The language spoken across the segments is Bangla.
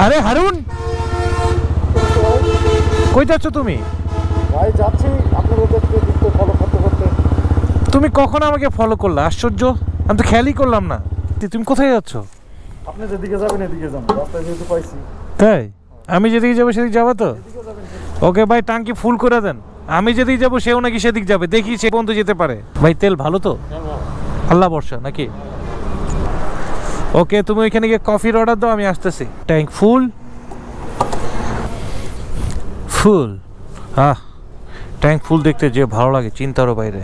আরে হারুন, কই যাচ্ছ তুমি? ভাই যাচ্ছি আপনাদেরকে দেখতে ফলো করতে করতে। তুমি কখন আমাকে ফলো করলে? আশ্চর্য, আমি তো খেয়ালই করলাম না। তুমি কোথায় যাচ্ছ? আপনি যেদিকে যাবেন এদিকে যান, রাস্তায় যেহেতু পাইছি। তাই? আমি যেদিকে যাবো সেদিকে যাবো তো? ওকে ভাই, টাঙ্কি ফুল করে দেন। আমি যেদিকে যাবো সেও নাকি সেদিক যাবে, দেখি সে পর্যন্ত যেতে পারে। ভাই তেল ভালো তো? আল্লাহ বর্ষা নাকি? ওকে, তুমি ওইখানে গিয়ে কফির অর্ডার দাও, আমি আসতেছি। ট্যাঙ্ক ফুল ফুল। ট্যাঙ্ক ফুল দেখতে যে ভালো লাগে চিন্তারও বাইরে।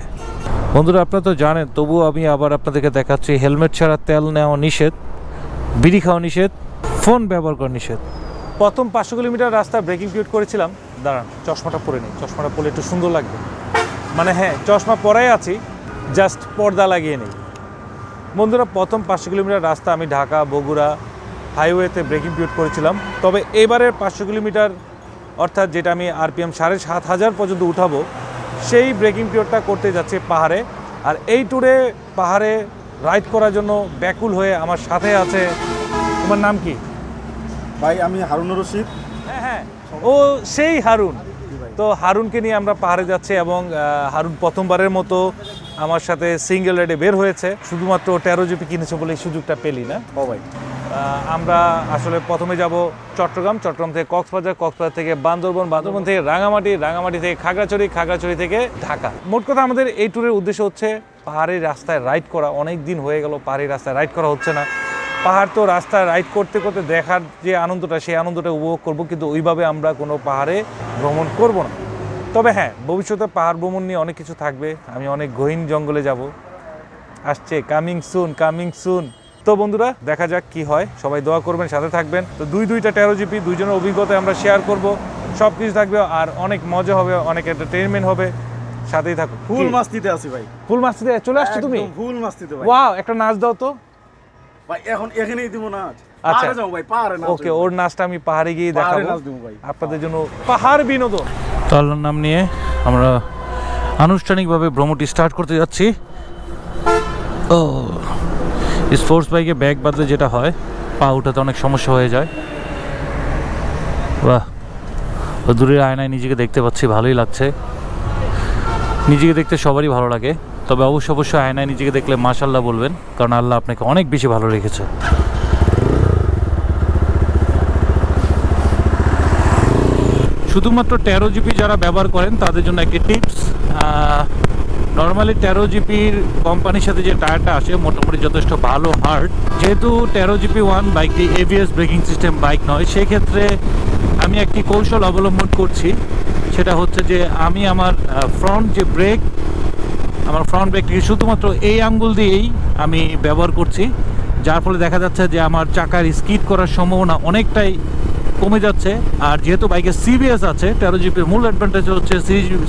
বন্ধুরা, আপনারা তো জানেন, তবুও আমি আবার আপনাদেরকে দেখাচ্ছি, হেলমেট ছাড়া তেল নেওয়া নিষেধ, বিড়ি খাওয়া নিষেধ, ফোন ব্যবহার করা নিষেধ। প্রথম 500 কিলোমিটার রাস্তা ব্রেকিং পিরিয়ড করেছিলাম। দাঁড়ান, চশমাটা পরে নিই, চশমাটা পরলে একটু সুন্দর লাগবে। মানে হ্যাঁ, চশমা পরাই আছি, জাস্ট পর্দা লাগিয়ে নেই। বন্ধুরা, প্রথম 500 কিলোমিটার রাস্তা আমি ঢাকা বগুড়া হাইওয়েতে ব্রেকিং পিরিয়ড করেছিলাম। তবে এবারের 500 কিলোমিটার, অর্থাৎ যেটা আমি আরপিএম 7,500 পর্যন্ত উঠাবো, সেই ব্রেকিং পিরিয়ডটা করতে যাচ্ছে পাহাড়ে। আর এই ট্যুরে পাহাড়ে রাইড করার জন্য ব্যাকুল হয়ে আমার সাথে আছে। তোমার নাম কি? ভাই আমি হারুনুর রশিদ। হ্যাঁ হ্যাঁ, ও সেই হারুন। তো হারুনকে নিয়ে আমরা পাহাড়ে যাচ্ছি এবং হারুন প্রথমবারের মতো আমার সাথে সিঙ্গেল রাইডে বের হয়েছে। শুধুমাত্র 13 জিপি কিনেছে বলে এই সুযোগটা পেলি না। ও ভাই, আমরা আসলে প্রথমে যাব চট্টগ্রাম, চট্টগ্রাম থেকে কক্সবাজার, কক্সবাজার থেকে বান্দরবন, বান্দরবন থেকে রাঙামাটি, রাঙামাটি থেকে খাগড়াছড়ি, খাগড়াছড়ি থেকে ঢাকা। মোট কথা আমাদের এই ট্যুরের উদ্দেশ্য হচ্ছে পাহাড়ের রাস্তায় রাইড করা। অনেক দিন হয়ে গেল পাহাড়ি রাস্তায় রাইড করা হচ্ছে না। পাহাড় তো রাস্তায় রাইড করতে করতে দেখার যে আনন্দটা, সেই আনন্দটা উপভোগ করব, কিন্তু ওইভাবে আমরা কোনো পাহাড়ে ভ্রমণ করব না। তবে হ্যাঁ, ভবিষ্যতে পাহাড় ভ্রমণ নিয়ে অনেক কিছু থাকবে। আমি অনেক গহীন জঙ্গলে যাব, আসছে, কামিং সুন, কামিং সুন। তো বন্ধুরা, দেখা যাক কি হয়। সবাই দোয়া করবেন, সাথে থাকবেন। তো দুইটা 13 জিপি, দুইজনের অভিজ্ঞতা আমরা শেয়ার করব, সব কিছু থাকবে, আর অনেক মজা হবে, অনেক এন্টারটেইনমেন্ট হবে। সাথেই থাকো। ফুল মাস্তিতে আছি ভাই। ফুল মাস্তিতে চলে আসছো তুমি? ফুল মাস্তিতে ভাই। ওয়াও, একটা নাচ দাও তো ভাই। এখন এখানেই দিব নাচ। আচ্ছা পাহাড়ে যাও ভাই, পাহাড়ে নাচ। ওকে, ওর নাচটা আমি পাহাড়ে গিয়ে পাহাড়ে দেখাবো নাচ দিব ভাই। আপনাদের জন্য। পাহাড় বিনোদন। তো আল্লাহর নাম নিয়ে আমরা আনুষ্ঠানিকভাবে ভ্রমণটি স্টার্ট করতে যাচ্ছি। ও, স্পোর্টস বাইকে ব্যাগ বাঁধলে যেটা হয়, পা উঠাতে অনেক সমস্যা হয়ে যায়। বাহ, দূরের আয়নায় নিজেকে দেখতে পাচ্ছি, ভালোই লাগছে। নিজেকে দেখতে সবারই ভালো লাগে, তবে অবশ্যই আয়নায় নিজেকে দেখলে মাশাআল্লাহ বলবেন, কারণ আল্লাহ আপনাকে অনেক বেশি ভালো রেখেছে। শুধুমাত্র 13 জিপি যারা ব্যবহার করেন তাদের জন্য একটি টিপস। নর্মালি 13 জিপির কোম্পানির সাথে যে টায়ারটা আসে মোটামুটি যথেষ্ট ভালো হার্ড। যেহেতু 13 জিপি ওয়ান বাইকটি এবিএস ব্রেকিং সিস্টেম বাইক নয়, সেক্ষেত্রে আমি একটি কৌশল অবলম্বন করছি। সেটা হচ্ছে যে আমি আমার ফ্রন্ট ব্রেকটিকে শুধুমাত্র এই আঙ্গুল দিয়েই আমি ব্যবহার করছি, যার ফলে দেখা যাচ্ছে যে আমার চাকার স্কিড করার সম্ভাবনা অনেকটাই কমে যাচ্ছে। আর যেহেতু বাইকে সিবিএস আছে, 13 জিপির মূল অ্যাডভান্টেজ হচ্ছে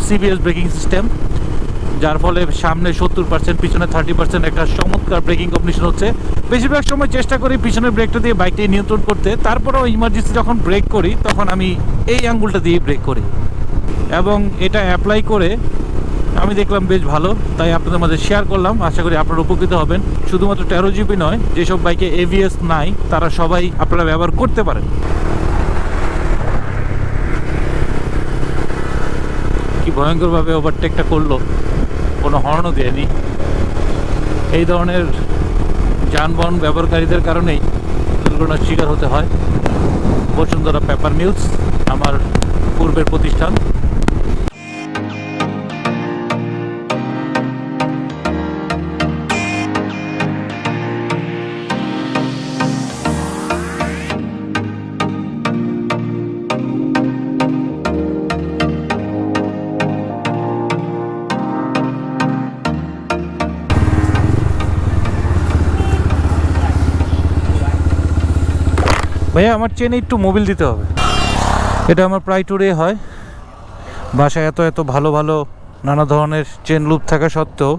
সিবিএস ব্রেকিং সিস্টেম, যার ফলে সামনে 70%, পিছনে 30% একটা চমৎকার ব্রেকিং কম্বিনেশন হচ্ছে। বেশিরভাগ সময় চেষ্টা করি পিছনের ব্রেকটা দিয়ে বাইকটি নিয়ন্ত্রণ করতে, তারপরেও ইমার্জেন্সি যখন ব্রেক করি তখন আমি এই আঙ্গুলটা দিয়ে ব্রেক করি, এবং এটা অ্যাপ্লাই করে আমি দেখলাম বেশ ভালো, তাই আপনাদের মাঝে শেয়ার করলাম। আশা করি আপনারা উপকৃত হবেন। শুধুমাত্র 13 জিবি নয়, যেসব বাইকে এভিএস নাই তারা সবাই আপনারা ব্যবহার করতে পারেন। কি ভয়ঙ্করভাবে ওভারটেকটা করলো, কোনো হর্নও দেয়নি। এই ধরনের যানবাহন ব্যবহারকারীদের কারণেই দুর্ঘটনার শিকার হতে হয়। বসুন্ধরা পেপার মিলস আমার পূর্বের প্রতিষ্ঠান। ভাইয়া, আমার চেনে একটু মোবিল দিতে হবে। এটা আমার প্রায় ট্যুরে হয়। বাসায় এত ভালো ভালো নানা ধরনের চেন লুপ থাকা সত্ত্বেও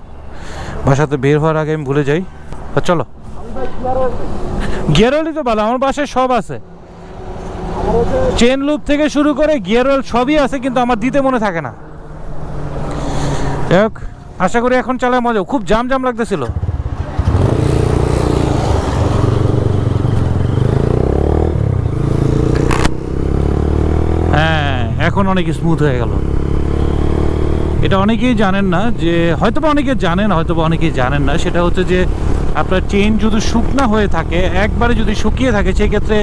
বাসাতে বের হওয়ার আগে আমি ভুলে যাই। চলো, গিয়ার অয়েলই তো ভালো, আমার বাসায় সব আছে। চেন লুপ থেকে শুরু করে গিয়ার অয়েল সবই আছে, কিন্তু আমার দিতে মনে থাকে না। যাই, আশা করি এখন চালায় মজা। খুব জাম লাগতেছিল। এখন অনেক স্মুথ হয়ে গেল। এটা অনেকেই জানেন না, যে হয়তোবা অনেকে জানেন, হয়তোবা অনেকেই জানেন না, সেটা হচ্ছে যে আপনার চেইন যদি শুকনা হয়ে থাকে, একবারে যদি শুকিয়ে থাকে, সেই ক্ষেত্রে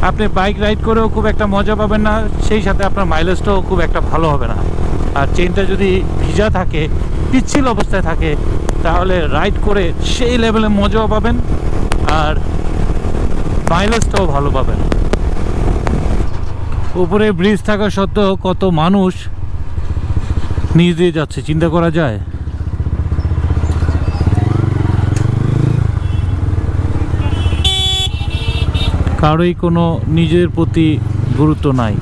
আপনি বাইক রাইড করেও খুব একটা মজা পাবেন না, সেই সাথে আপনার মাইলেজটাও খুব একটা ভালো হবে না। আর চেইনটা যদি ভিজা থাকে, পিচ্ছিল অবস্থায় থাকে, তাহলে রাইড করে সেই লেভেলে মজাও পাবেন আর মাইলেজটাও ভালো পাবেন। উপরে ব্রিজ থাকা সত্ত্বেও কত মানুষ নিচ দিয়ে যাচ্ছে, চিন্তা করা যায়। কারোই কোনো নিজের প্রতি গুরুত্ব নাই।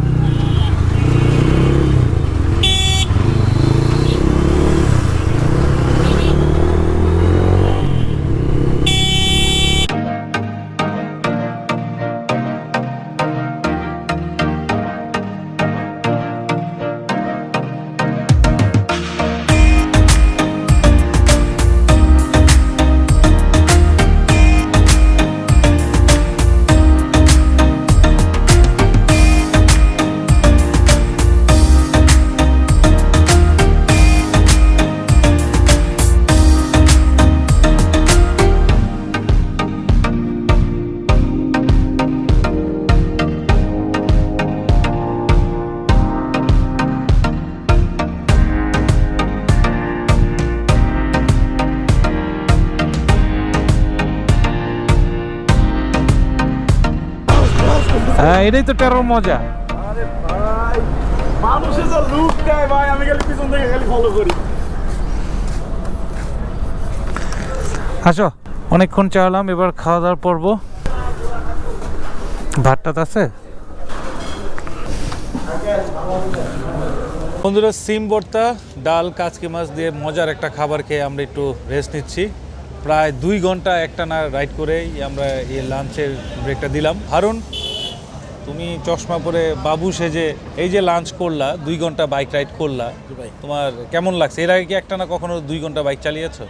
হ্যাঁ, এটাই তো টেরোর মজা। আরে ভাই, মানুষের যা লুক দেয় ভাই, আমি খালি পিছন থেকে খালি ফলো করি। আসো, অনেকক্ষণ চালাম, এবার খাওয়া দাওয়ার পর্ব। ভাতটা আছে বন্ধুরা, সিম ভর্তা, ডাল, কাচকি মাছ দিয়ে মজার একটা খাবার খেয়ে আমরা একটু রেস্ট নিচ্ছি। প্রায় 2 ঘন্টা একটানা রাইড করেই আমরা এই লাঞ্চের ব্রেকটা দিলাম। হারুন, তুমি চশমা পরে বাবু সেজে এই যে লাঞ্চ করলা, 2 ঘন্টা বাইক রাইড করলা, তোমার কেমন লাগছে? এর আগে কি একটানা কখনো 2 ঘন্টা বাইক চালিয়েছো?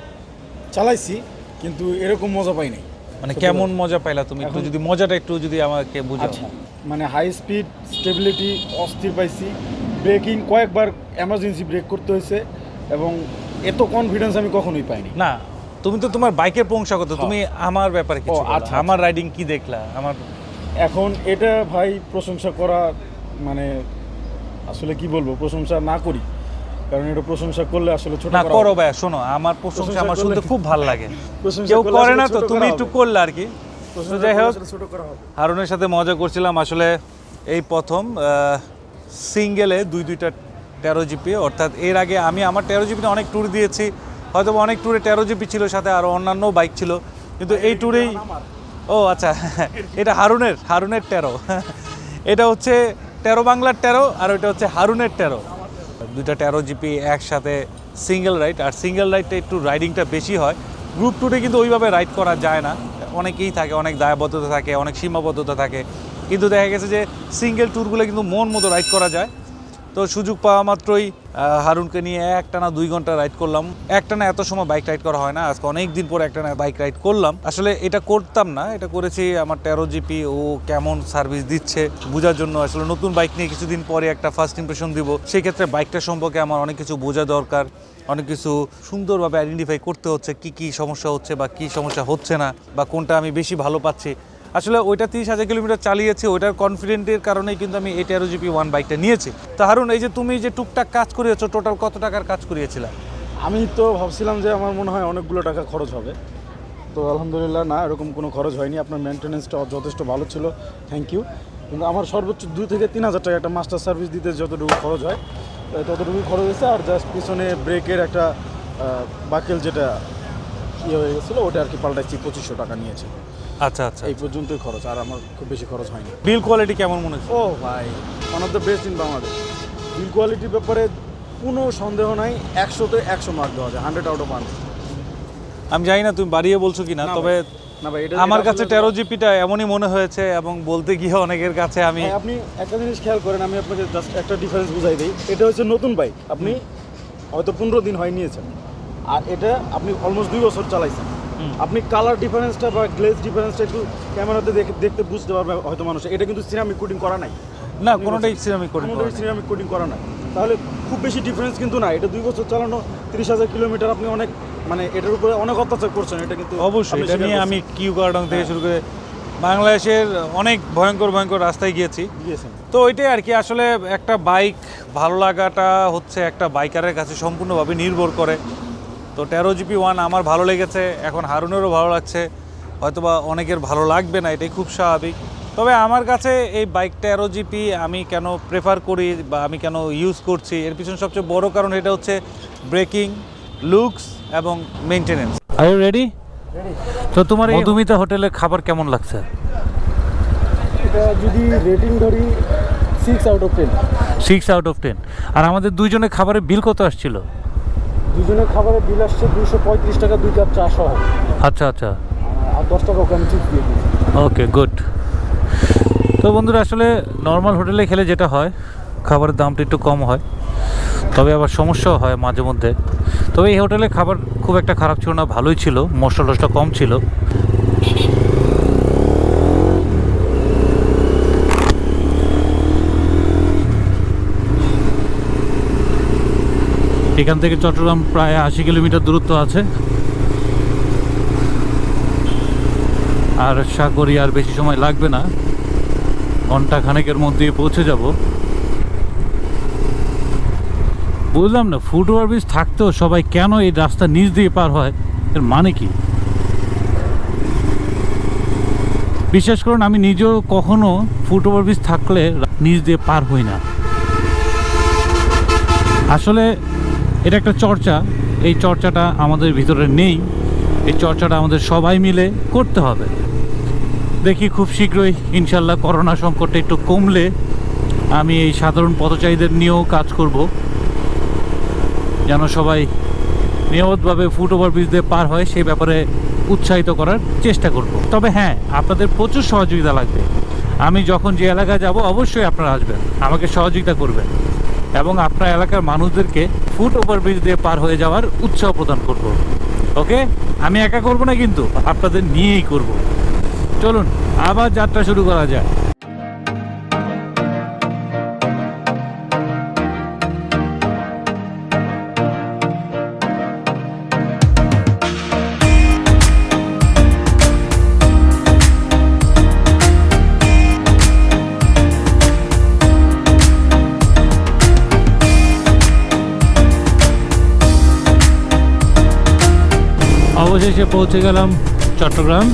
চালাইছি, কিন্তু এরকম মজা পাই নাই। মানে কেমন মজা পাইলা তুমি? একটু যদি মজাটা একটু যদি আমাকে বুঝাও। আচ্ছা, মানে হাই স্পিড, স্টেবিলিটি অস্থির পাইছি। ব্রেকিং কয়েকবার এমার্জেন্সি ব্রেক করতে হয়েছে, এবং এত কনফিডেন্স আমি কখনোই পাইনি। না, তুমি তো তোমার বাইকের প্রশংসা, তুমি আমার ব্যাপারে কিছু বলো। আচ্ছা, আমার রাইডিং কি দেখলা? আমার এখন এটা ভাই প্রশংসা করা, মানে আসলে কি বলবো, প্রশংসা না করি, কারণ এটা প্রশংসা করলে আসলে ছোট না করা করো হবে। ভাই, শোনো, আমার প্রশংসা আমার করলে- শুনতে খুব ভালো লাগে। প্রশংসা কেউ করলে করে আসলে না, তো ছোট তুমি করা একটু হবে। করলে আর কি। প্রশংসা যাই করলে হোক, আসলে ছোট করা হবে। হারুনের সাথে মজা করছিলাম আসলে। এই প্রথম সিঙ্গেলে 2-2টা 13 জিপি, অর্থাৎ এর আগে আমি আমার 13 জিপিতে অনেক ট্যুর দিয়েছি, হয়তো অনেক ট্যুরে 13 জিপি ছিল, সাথে আরও অন্যান্য বাইক ছিল, কিন্তু এই ট্যুরেই ও আচ্ছা এটা হারুনের 13 এটা হচ্ছে 13 বাংলার 13, আর ওইটা হচ্ছে হারুনের 13। 2টা 13 জিপি একসাথে সিঙ্গেল রাইড, আর সিঙ্গেল রাইডটা একটু রাইডিংটা বেশি হয়। গ্রুপ ট্যুরে কিন্তু ওইভাবে রাইড করা যায় না, অনেকেই থাকে, অনেক দায়বদ্ধতা থাকে, অনেক সীমাবদ্ধতা থাকে, কিন্তু দেখা গেছে যে সিঙ্গেল ট্যুরগুলো কিন্তু মন মতো রাইড করা যায়। তো সুযোগ পাওয়া মাত্রই হারুনকে নিয়ে একটানা 2 ঘন্টা রাইড করলাম। একটানা এত সময় বাইক রাইড করা হয় না, আজকে অনেক দিন পরে একটানা বাইক রাইড করলাম। আসলে এটা করতাম না, এটা করেছি আমার 13 জিপি ও কেমন সার্ভিস দিচ্ছে বোঝার জন্য। আসলে নতুন বাইক নিয়ে কিছুদিন পরে একটা ফার্স্ট ইমপ্রেশন দিব, সেই ক্ষেত্রে বাইকটা সম্পর্কে আমার অনেক কিছু বোঝা দরকার, অনেক কিছু সুন্দরভাবে আইডেন্টিফাই করতে হচ্ছে, কি সমস্যা হচ্ছে বা কি সমস্যা হচ্ছে না, বা কোনটা আমি বেশি ভালো পাচ্ছি। আসলে ওইটা 30,000 কিলোমিটার চালিয়েছি, ওইটার কনফিডেন্টের কারণেই কিন্তু আমি এই 13 জিপি 1 বাইকটা নিয়েছি। তো হারুন, এই যে তুমি যে টুকটাক কাজ করিয়েছো, টোটাল কত টাকার কাজ করিয়েছিলা? আমি তো ভাবছিলাম যে আমার মনে হয় অনেকগুলো টাকা খরচ হবে, তো আলহামদুলিল্লাহ না, এরকম কোনো খরচ হয়নি। আপনার মেনটেনেন্সটা যথেষ্ট ভালো ছিল, থ্যাংক ইউ। কিন্তু আমার সর্বোচ্চ 2 থেকে 3,000 টাকা একটা মাস্টার সার্ভিস দিতে যতটুকু খরচ হয় ততটুকুই খরচ হয়েছে। আর জাস্ট পিছনে ব্রেকের একটা বাকেল যেটা ইয়ে হয়ে গেছিলো, ওটা আর কি পাল্টাচ্ছি, 2500 টাকা নিয়েছে। আচ্ছা আচ্ছা, এই পর্যন্তই খরচ, আর আমার খুব বেশি খরচ হয়নি। বিল কোয়ালিটি কেমন মনে হচ্ছে? ও ভাই, one of the best in Bangladesh. Bill কোয়ালিটির ব্যাপারে কোনো সন্দেহ নাই, 100-তে 100 মার্ক দেওয়া যায়, 100 আউট অফ 100। আমি জানি না তুমি বাড়িয়ে বলছো কিনা, না তবে না ভাই, এটা আমার কাছে আসলে 13 জিপিটা এমনই মনে হয়েছে, এবং বলতে গিয়ে অনেকের কাছে আমি ভাই, আপনি একটা জিনিস খেয়াল করেন, আমি আপনাকে জাস্ট একটা ডিফারেন্স বুঝাই দিই। এটা হচ্ছে নতুন বাইক, আপনি হয়তো 15 দিন হয় নিয়েছেন, আর এটা আপনি অলমোস্ট 2 বছর চালাইছেন। আপনি কালার ডিফারেন্সটা বা গ্লেজ ডিফারেন্সটা একটু ক্যামেরাতে দেখতে বুঝতে পারবে হয়তো মানুষ। এটা কিন্তু সিরামিক কোটিং করা নাই, না, কোনোটাই সিরামিক কোটিং কোনোটাই সিরামিক কোটিং করা না, তাহলে খুব বেশি ডিফারেন্স কিন্তু না। এটা 2 বছর চালানো, 30,000 কিলোমিটার, আপনি অনেক মানে এটার উপরে অনেক অত্যাচার করছেন, এটা কিন্তু অবশ্যই। আপনি এটা স্বীকার নিয়ে করছেন। আমি কিউ গার্ডন থেকে শুরু করে বাংলাদেশের অনেক ভয়ঙ্কর রাস্তায় গিয়েছি। গিয়েছেন। তো ওইটাই আর কি, আসলে একটা বাইক ভালো লাগাটা হচ্ছে একটা বাইকারের কাছে সম্পূর্ণভাবে নির্ভর করে। তো 13 GP1 আমার ভালো লেগেছে, এখন হারুনেরও ভালো লাগছে, হয়তোবা অনেকের ভালো লাগবে না, এটাই খুব স্বাভাবিক। তবে আমার কাছে এই বাইক 13 GP আমি কেন প্রেফার করি বা আমি কেন ইউজ করছি, এর পিছনে সবচেয়ে বড় কারণ এটা হচ্ছে ব্রেকিং, লুকস এবং মেনটেনেন্স। Are you ready? তো তোমার এই মধুমিতা হোটেলের খাবার কেমন লাগছে? এটা যদি রেটিং ধরি 6 আউট অফ 10। 6 out of 10। আর আমাদের দুইজনের খাবারের বিল কত আসছিল? দুজনের খাবারের বিল আসছে 235 টাকা 2 কাপ চা সহ। আচ্ছা আচ্ছা, আর 10 টাকা কম চিপস দিয়ে দিয়েছি। ওকে, গুড। তো বন্ধুরা, আসলে নর্মাল হোটেলে খেলে যেটা হয়, খাবারের দামটা একটু কম হয়, তবে আবার সমস্যাও হয় মাঝে মধ্যে। তবে এই হোটেলে খাবার খুব একটা খারাপ ছিল না, ভালোই ছিল, মশলা টশলা কম ছিল। এখান থেকে চট্টগ্রাম প্রায় 80 কিলোমিটার দূরত্ব আছে। আর আশা করি আর বেশি সময় লাগবে না, ঘন্টা খানেকের মধ্যেই পৌঁছে যাব। বুঝলাম না, ফুট ওভারব্রিজ থাকতেও সবাই কেন এই রাস্তা নিচ দিয়ে পার হয়, এর মানে কি? বিশ্বাস করুন, আমি নিজেও কখনো ফুট ওভারব্রিজ থাকলে নিচ দিয়ে পার হই না। আসলে এটা একটা চর্চা, এই চর্চাটা আমাদের ভিতরে নেই, এই চর্চাটা আমাদের সবাই মিলে করতে হবে। দেখি খুব শীঘ্রই ইনশাল্লাহ করোনা সংকটটা একটু কমলে আমি এই সাধারণ পথচারীদের নিয়েও কাজ করব, যেন সবাই নিরাপদভাবে ফুট ওভারব্রিজ দিয়ে পার হয়, সেই ব্যাপারে উৎসাহিত করার চেষ্টা করব। তবে হ্যাঁ, আপনাদের প্রচুর সহযোগিতা লাগবে। আমি যখন যে এলাকায় যাব অবশ্যই আপনারা আসবেন, আমাকে সহযোগিতা করবেন এবং আপনার এলাকার মানুষদেরকে ফুট ওভারব্রিজ দিয়ে পার হয়ে যাওয়ার উৎসাহ প্রদান করব। ওকে, আমি একা করব না, কিন্তু আপনাদের নিয়েই করব। চলুন আবার যাত্রা শুরু করা যায়। অবশেষে পৌঁছে গেলাম চট্টগ্রাম।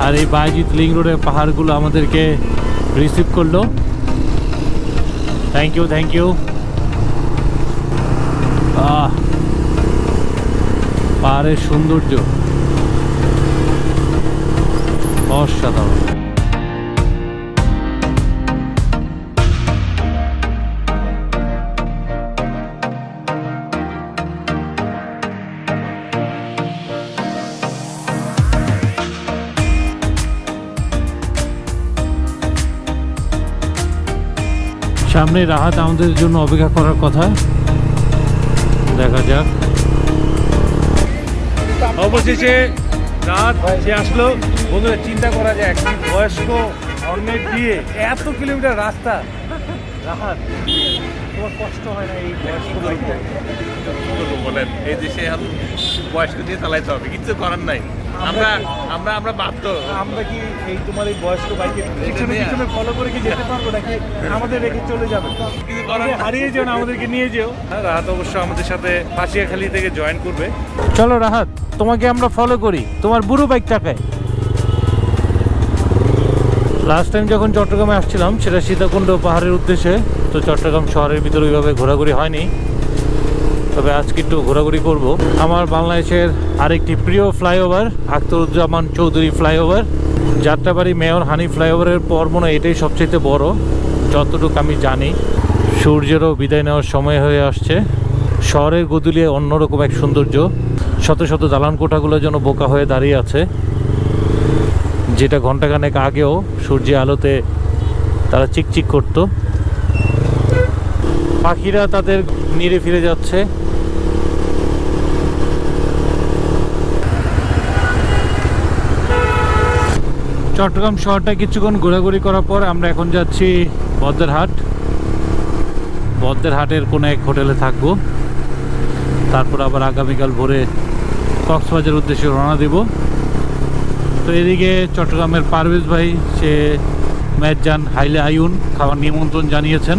আর এই বাইজিৎ লিং রোডের পাহাড়গুলো আমাদেরকে রিসিভ করলো। Thank you, thank you. পাহাড়ের সৌন্দর্য অসাধারণ। সামনে রাহাত আমাদের জন্য অপেক্ষা করার কথা, দেখা যাক। অবশেষে রাত সে আসলো। বন্ধুরা, চিন্তা করা যায় একটি বয়স্ক অন্যের দিয়ে এত কিলোমিটার রাস্তা। রাহাত, তোমার কষ্ট হয় না এই বয়স্ক বাইকটা? বলেন, এই দেশে এখন বয়স্ক দিয়ে চালাইতে হবে, কিছু করার নাই। আমরা আমরা আমরা বাধ্য। আমরা কি এই তোমার এই বয়স্ক বাইকের পিছনে পিছনে ফলো করে কি যেতে পারবো, নাকি আমাদের রেখে চলে যাবে? কিছু করার নাই। হারিয়ে যেও না, আমাদেরকে নিয়ে যেও। রাহাত অবশ্য আমাদের সাথে পাশিয়াখালী থেকে জয়েন করবে। চলো রাহাত, তোমাকে আমরা ফলো করি তোমার বুড়ো বাইকটাকে। লাস্ট টাইম যখন চট্টগ্রামে আসছিলাম সেটা সীতাকুণ্ড পাহাড়ের উদ্দেশ্যে, তো চট্টগ্রাম শহরের ভিতরে ওইভাবে ঘোরাঘুরি হয়নি, তবে আজকে একটু ঘোরাঘুরি করব। আমার বাংলাদেশের আরেকটি প্রিয় flyover Akhtaruzzaman Chowdhury flyover, Jatrabari mayor Hanif ফ্লাইওভারের পর মনে হয় এটাই সবচেয়ে বড়, যতটুকু আমি জানি। সূর্যেরও বিদায় নেওয়ার সময় হয়ে আসছে। শহরের গদিলিয়ে অন্যরকম এক সৌন্দর্য, শত শত দালান কোঠাগুলো যেন বোকা হয়ে দাঁড়িয়ে আছে, যেটা ঘন্টাখানেক আগেও সূর্যের আলোতে তারা চিকচিক করতো। পাখিরা তাদের নিরে ফিরে যাচ্ছে। চট্টগ্রাম শহরটা কিছুক্ষণ ঘোরাঘুরি করার পর আমরা এখন যাচ্ছি বদ্রেরহাট। বদ্রেরহাটের কোনো এক হোটেলে থাকবো, তারপর আবার আগামীকাল ভোরে কক্সবাজার উদ্দেশ্যে রওনা দেব। তো এদিকে চট্টগ্রামের পারভেজ ভাই সে মেজজান হাইলে আয়ুন খাওয়ার নিমন্ত্রণ জানিয়েছেন।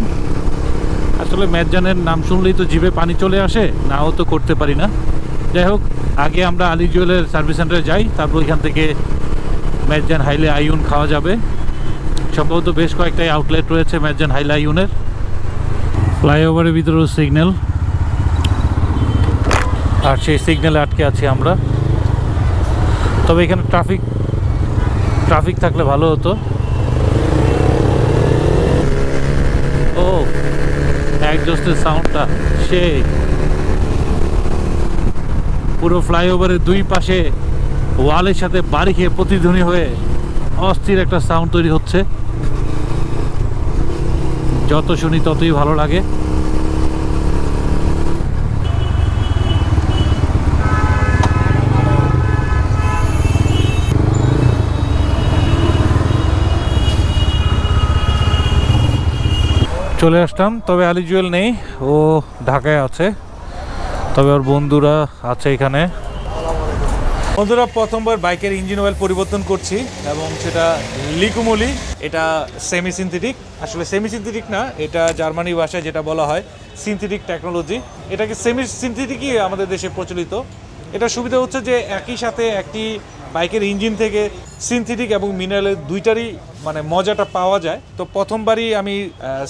আসলে মেজজানের নাম শুনলেই তো জিভে পানি চলে আসে, নাও তো করতে পারি না। যাই হোক, আগে আমরা আলী জুয়েলের সার্ভিস সেন্টারে যাই, তারপর এখান থেকে মেজজান হাইলে আয়ুন খাওয়া যাবে। সম্ভবত বেশ কয়েকটাই আউটলেট রয়েছে মেজজান হাইলে আয়ুনের। ফ্লাইওভারের ভিতরেও সিগন্যাল, আর সেই সিগন্যালে আটকে আছি আমরা। তবে এখানে ট্রাফিক থাকলে ভালো হতো। ও একজস্টের সাউন্ডটা সেই পুরো ফ্লাইওভারের দুই পাশে ওয়ালের সাথে বাড়ি খেয়ে প্রতিধ্বনি হয়ে অস্থির একটা সাউন্ড তৈরি হচ্ছে। যত শুনি ততই ভালো লাগে। চলে আসলাম, তবে আলী জুয়েল নেই, ও ঢাকায় আছে, তবে ওর বন্ধুরা আছে এখানে। বন্ধুরা, প্রথমবার বাইকের ইঞ্জিন অয়েল পরিবর্তন করছি এবং সেটা লিকুমলি। এটা সেমি সিনথেটিক, আসলে সেমি সিনথেটিক না, এটা জার্মানি ভাষায় যেটা বলা হয় সিনথেটিক টেকনোলজি। এটাকে সেমি সিনথেটিকই আমাদের দেশে প্রচলিত। এটা সুবিধা হচ্ছে যে একই সাথে একটি বাইকের ইঞ্জিন থেকে সিনথেটিক এবং মিনারেলের দুইটারই মানে মজাটা পাওয়া যায়। তো প্রথমবারই আমি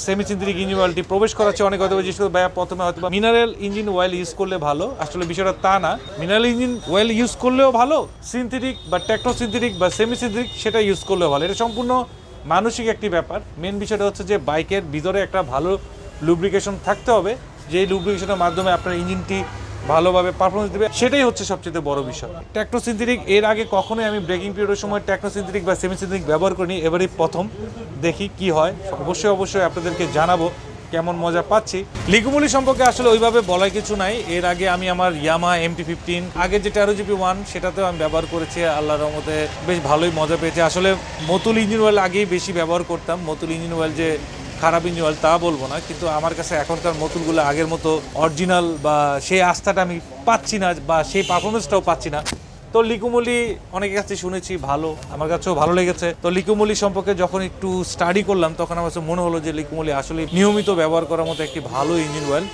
সেমি সিনথেটিক ইঞ্জিন অয়েলটি প্রবেশ করাচ্ছি। অনেক হয়তো জিজ্ঞেস করতে ভাইয়া প্রথমে হয়তো মিনারেল ইঞ্জিন অয়েল ইউজ করলে ভালো, আসলে বিষয়টা তা না। মিনারেল ইঞ্জিন অয়েল ইউজ করলেও ভালো, সিনথেটিক বা টেকনো সিনথেটিক বা সেমি সিনথেটিক সেটা ইউজ করলেও ভালো। এটা সম্পূর্ণ মানসিক একটি ব্যাপার। মেন বিষয়টা হচ্ছে যে বাইকের ভিতরে একটা ভালো লুব্রিকেশন থাকতে হবে, যেই লুব্রিকেশনের মাধ্যমে আপনার ইঞ্জিনটি ভালোভাবে পারফরমেন্স দেবে, সেটাই হচ্ছে সবচেয়ে বড় বিষয়। টেকনো সিনথেটিক এর আগে কখনোই আমি ব্রেকিং পিরিয়ডের সময় টেকনো সিনথেটিক বা সেমি সিনথেটিক ব্যবহার করিনি, এবারই প্রথম। দেখি কি হয়, অবশ্যই আপনাদেরকে জানাবো কেমন মজা পাচ্ছি। লিকুমলি সম্পর্কে আসলে ওইভাবে বলার কিছু নাই। এর আগে আমি আমার ইয়ামা MT-15 আগে যে 13GP1 সেটাতেও আমি ব্যবহার করেছি, আল্লাহর রহমতে বেশ ভালোই মজা পেয়েছি। আসলে মতুল ইঞ্জিন অয়েল আগেই বেশি ব্যবহার করতাম। মতুল ইঞ্জিন অয়েল যে খারাপ ইঞ্জিন অয়েল তা বলবো না, কিন্তু আমার কাছে এখনকার মতুলগুলো আগের মতো অরিজিনাল বা সেই আস্থাটা আমি পাচ্ছি না, বা সেই পারফরমেন্সটাও পাচ্ছি না। তো লিকুমলি অনেকের কাছে শুনেছি ভালো, আমার কাছেও ভালো লেগেছে। তো লিকুমলি সম্পর্কে যখন একটু স্টাডি করলাম তখন আমার কাছে মনে হলো যে লিকুমলি আসলে নিয়মিত ব্যবহার করার মতো একটি ভালো ইঞ্জিন অয়েল।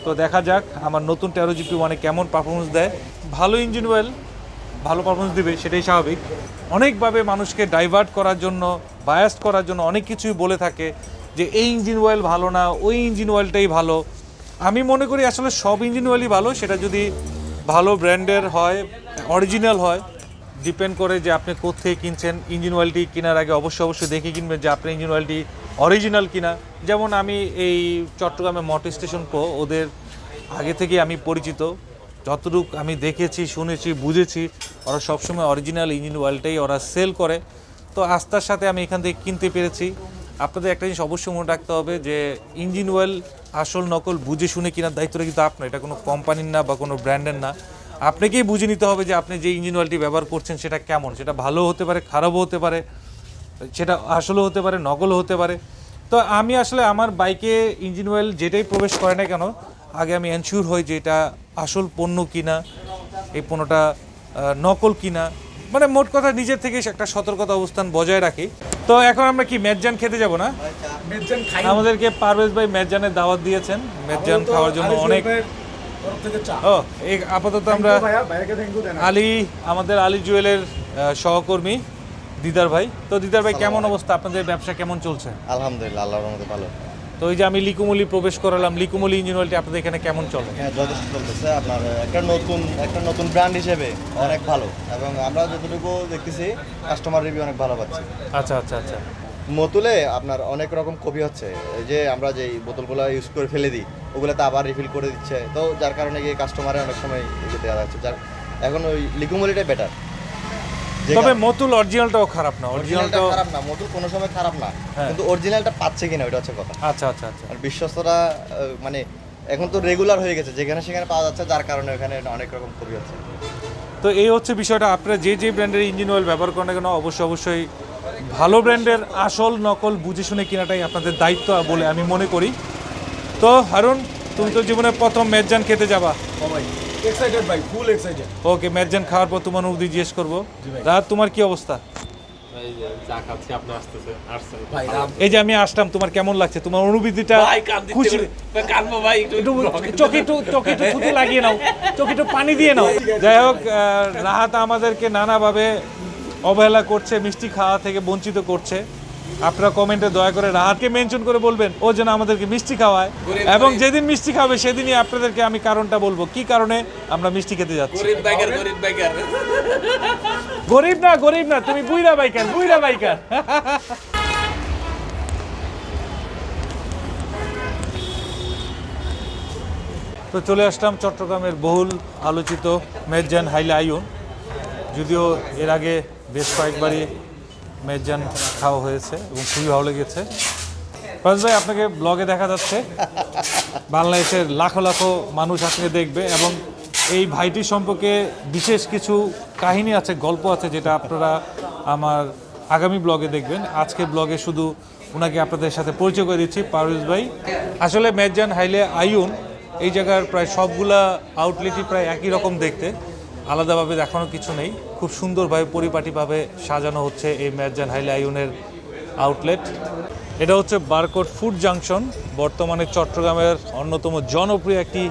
তো দেখা যাক আমার নতুন 13GP1 কেমন পারফরমেন্স দেয়। ভালো ইঞ্জিন অয়েল ভালো পারফরমেন্স দেবে, সেটাই স্বাভাবিক। অনেকভাবে মানুষকে ডাইভার্ট করার জন্য, বায়াস্ট করার জন্য অনেক কিছুই বলে থাকে যে এই ইঞ্জিন অয়েল ভালো না, ওই ইঞ্জিন অয়েলটাই ভালো। আমি মনে করি আসলে সব ইঞ্জিন অয়েলই ভালো, সেটা যদি ভালো ব্র্যান্ডের হয়, অরিজিনাল হয়। ডিপেন্ড করে যে আপনি কোত্থেকে কিনছেন। ইঞ্জিন অয়েলটি কেনার আগে অবশ্যই দেখে কিনবেন যে আপনার ইঞ্জিন অয়েলটি অরিজিনাল কিনা। যেমন আমি এই চট্টগ্রামে মোটর স্টেশন প্রো, ওদের আগে থেকে আমি পরিচিত, যতটুকু আমি দেখেছি, শুনেছি, বুঝেছি, ওরা সবসময় অরিজিনাল ইঞ্জিন অয়েলটাই ওরা সেল করে। তো আস্থার সাথে আমি এখান থেকে কিনতে পেরেছি। আপনাদের একটা জিনিস অবশ্যই মনে রাখতে হবে যে ইঞ্জিন অয়েল আসল নকল বুঝে শুনে কেনার দায়িত্বটা কিন্তু আপনার, এটা কোনো কোম্পানির না বা কোনো ব্র্যান্ডের না। আপনাকেই বুঝে নিতে হবে যে আপনি যে ইঞ্জিন অয়েলটি ব্যবহার করছেন সেটা কেমন। সেটা ভালো হতে পারে, খারাপও হতে পারে, সেটা আসলও হতে পারে, নকলও হতে পারে। তো আমি আসলে আমার বাইকে ইঞ্জিন অয়েল যেটাই প্রবেশ করে না কেন, আগে আমি এনশিওর হই যে এটা আসল পণ্য কিনা, এই পণ্যটা নকল কিনা। মানে মোট কথা নিজের থেকে একটা সতর্কতা অবস্থান বজায় রাখি। তো এখন আমরা কি মেজজান খেতে যাব না? মেজজান খাই আমাদেরকে পারভেজ ভাই মেজজানের দাওয়াত দিয়েছেন মেজজান খাওয়ার জন্য। অনেক ও এই আপাতত আমরা আমাদের আলী জুয়েলের সহকর্মী দিদার ভাই। তো দিদার ভাই, কেমন অবস্থা, আপনাদের ব্যবসা কেমন চলছে? আলহামদুলিল্লাহ, আল্লাহর রহমতে ভালো। তো ওই যে আমি লিকুমলি প্রবেশ করালাম, লিকুমলি ইঞ্জিন অয়েলটি আপনাদের এখানে কেমন চলে? হ্যাঁ, যথেষ্ট চলতেছে। আপনার একটা নতুন ব্র্যান্ড হিসেবে অনেক ভালো, এবং আমরা যতটুকু দেখতেছি কাস্টমার রিভিউ অনেক ভালো পাচ্ছি। আচ্ছা। মতুলে আপনার অনেক রকম কপি হচ্ছে, এই যে আমরা যেই বোতলগুলো ইউজ করে ফেলে দিই ওগুলোতে আবার রিফিল করে দিচ্ছে। তো যার কারণে গিয়ে কাস্টমারে অনেক সময় দেওয়া যাচ্ছে। এখন ওই লিকুমলিটাই বেটার। তবে মতুল অরিজিনালটাও খারাপ না, অরিজিনালটাও খারাপ না, মতুল কোনো সময় খারাপ না, কিন্তু অরিজিনালটা পাচ্ছে কিনা ওটা হচ্ছে কথা। আচ্ছা। আর বিশ্বস্ততা মানে এখন তো রেগুলার হয়ে গেছে, যেখানে সেখানে পাওয়া যাচ্ছে, যার কারণে ওখানে অনেক রকম কপি হচ্ছে। তো এই হচ্ছে বিষয়টা। আপনারা যে ব্র্যান্ডের ইঞ্জিন অয়েল ব্যবহার করেন না কেন, অবশ্যই ভালো ব্র্যান্ডের আসল নকল বুঝে শুনে কেনাটাই আপনাদের দায়িত্ব বলে আমি মনে করি। তো হারুন, তুমি তো জীবনে প্রথম মেজজান খেতে যাবা। এক্সাইটেড ভাই, ফুল এক্সাইটেড। ওকে, মেজজান খাওয়ার পর তোমার অনুভূতি জিজ্ঞেস করবো। রাত, তোমার কি অবস্থা? এই যে আমি আসলাম, তোমার কেমন লাগছে? তোমার অনুভূতিটা খুশি? চোখে একটু থুতু লাগিয়ে নাও, চোখে একটু পানি দিয়ে নাও। যাই হোক, রাহাত আমাদেরকে নানাভাবে অবহেলা করছে, মিষ্টি খাওয়া থেকে বঞ্চিত করছে। আপনারা কমেন্টে দয়া করে রাহাতকে মেনশন করে বলবেন ও যেন আমাদেরকে মিষ্টি খাওয়ায়, এবং যেদিন মিষ্টি খাবে সেদিনই আপনাদেরকে আমি কারণটা বলবো কি কারণে আমরা মিষ্টি খেতে যাচ্ছি। গরিব না, তুমি বুইরা বাইকার। তো চলে আসলাম চট্টগ্রামের বহুল আলোচিত মেজজান হাইলে আইয়ুন। যদিও এর আগে বেশ কয়েকবারই মেজজান খাওয়া হয়েছে এবং খুবই ভালো লেগেছে। ফাজ ভাই, আপনাকে ব্লগে দেখা যাচ্ছে, বাংলাদেশের লাখো লাখো মানুষ আপনাকে দেখবে, এবং এই ভাইটির সম্পর্কে বিশেষ কিছু কাহিনী আছে, গল্প আছে, যেটা আপনারা আমার আগামী ব্লগে দেখবেন। আজকের ব্লগে শুধু ওনাকে আপনাদের সাথে পরিচয় করে দিচ্ছি, পারভেজ ভাই। আসলে মেজজান হাইলে আইয়ুন এই জায়গার প্রায় সবগুলা আউটলেটই প্রায় একই রকম দেখতে, আলাদাভাবে দেখানো কিছু নেই। খুব সুন্দরভাবে পরিপাটিভাবে সাজানো হচ্ছে এই মেজজান হাইলে আইয়ুনের আউটলেট। এটা হচ্ছে বারকোট ফুড জাংশন, বর্তমানে চট্টগ্রামের অন্যতম জনপ্রিয় একটি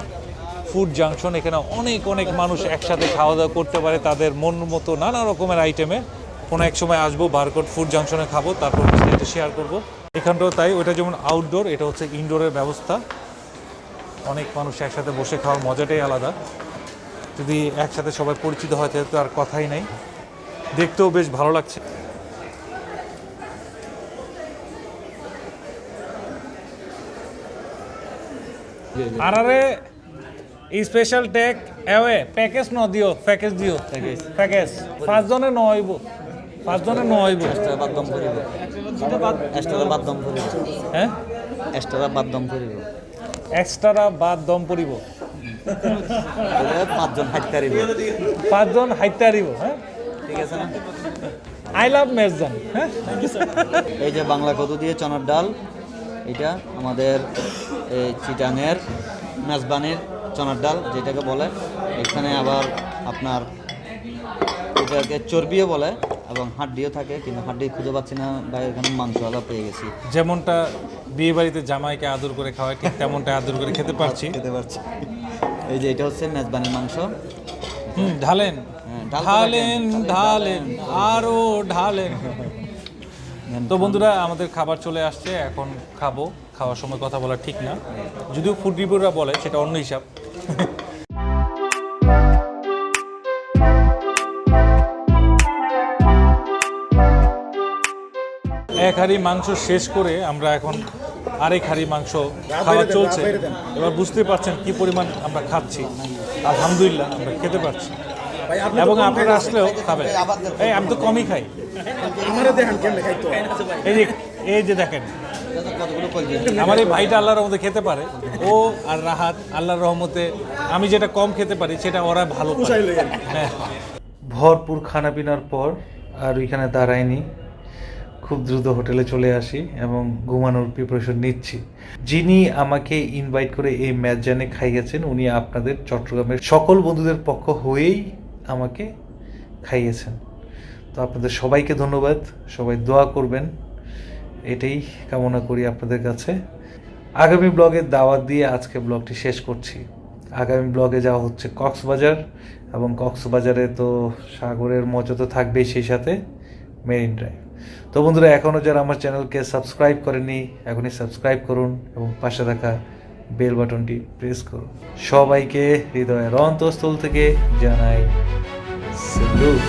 ফুড জাংশন। এখানে অনেক মানুষ একসাথে খাওয়া দাওয়া করতে পারে তাদের মন মতো নানা রকমের আইটেমে। কোনো এক সময় আসবো বারকোট ফুড জাংশনে, খাবো, তারপর বিস্তারিত শেয়ার করব। এখানটাও তাই, ওটা যেমন আউটডোর, এটা হচ্ছে ইনডোরের ব্যবস্থা। অনেক মানুষ একসাথে বসে খাওয়ার মজাটাই আলাদা। যদি একসাথে সবাই পরিচিত হয় তাহলে তো আর কথাই নাই, দেখতেও বেশ ভালো লাগছে। আরে স্পেশাল টেক এওয়ে প্যাকেজ ন দিও, প্যাকেজ দিও, প্যাকেজ 5 জনে ন হইব, 5 জনে ন হইব। এক্সট্রা বাদ দম করিব, হ্যাঁ, এক্সট্রা বাদ দম করিব, এক্সট্রা বাদ দম পড়িব, 5 জন হাইতে পারিব, 5 জন হাইতে পারিব। হ্যাঁ, ঠিক আছে না? I love Mezzan. হ্যাঁ, এই যে বাংলা কদু দিয়ে চনার ডাল, এটা আমাদের এই চিটাঙের মেজবানির চনার ডাল যেটাকে বলে। এখানে আবার আপনার এটাকে চর্বিও বলে এবং হাড্ডিও থাকে, কিন্তু হাড্ডি খুঁজে পাচ্ছি না ভাই, এখানে মাংসওয়ালা পেয়ে গেছি। যেমনটা বিয়ে বাড়িতে জামাইকে আদর করে খাওয়ায় ঠিক তেমনটা আদর করে খেতে পারছি। এই যে এটা হচ্ছে মেজবানির মাংস। ঢালেন ঢালেন ঢালেন আরো ঢালেন। তো বন্ধুরা, আমাদের খাবার চলে আসছে, এখন খাবো। খাওয়ার সময় কথা বলা ঠিক না, যদিও ফুড রিভিউরা বলে সেটা অন্য হিসাব। এক হাঁড়ি মাংস শেষ করে আমরা এখন আরেক হাঁড়ি মাংস খাওয়া চলছে। এবার বুঝতে পারছেন কি পরিমাণ আমরা খাচ্ছি। আলহামদুলিল্লাহ, আমরা খেতে পারছি, এবং আপনারা আসলেও খাবেন। এই আমি তো কমই খাই। এই যে দেখেন, আমার এই ভাইটা আল্লাহর রহমতে খেতে পারে, ও আর রাহাত আল্লাহর রহমতে। আমি যেটা কম খেতে পারি সেটা ওরা ভালো পারে। হ্যাঁ, ভরপুর খানা পিনার পর আর ওইখানে দাঁড়ায়নি, খুব দ্রুত হোটেলে চলে আসি এবং ঘুমানোর প্রিপারেশন নিচ্ছি। যিনি আমাকে ইনভাইট করে এই মেজজানে খাইয়েছেন, উনি আপনাদের চট্টগ্রামের সকল বন্ধুদের পক্ষ হয়েই আমাকে খাইয়েছেন। তো আপনাদের সবাইকে ধন্যবাদ, সবাই দোয়া করবেন, এটাই কামনা করি আপনাদের কাছে। আগামী ব্লগের দাওয়াত দিয়ে আজকে ব্লগটি শেষ করছি। আগামী ব্লগে যাওয়া হচ্ছে কক্সবাজার, এবং কক্সবাজারে তো সাগরের মজা তো থাকবেই, সেই সাথে মেরিন ড্রাইভ। তো বন্ধুরা, এখনও যারা আমার চ্যানেলকে সাবস্ক্রাইব করেননি, এখনই সাবস্ক্রাইব করুন এবং পাশে থাকা বেল বাটনটি প্রেস করুন। সবাইকে হৃদয়ের অন্তঃস্থল থেকে জানাই স্যালুট।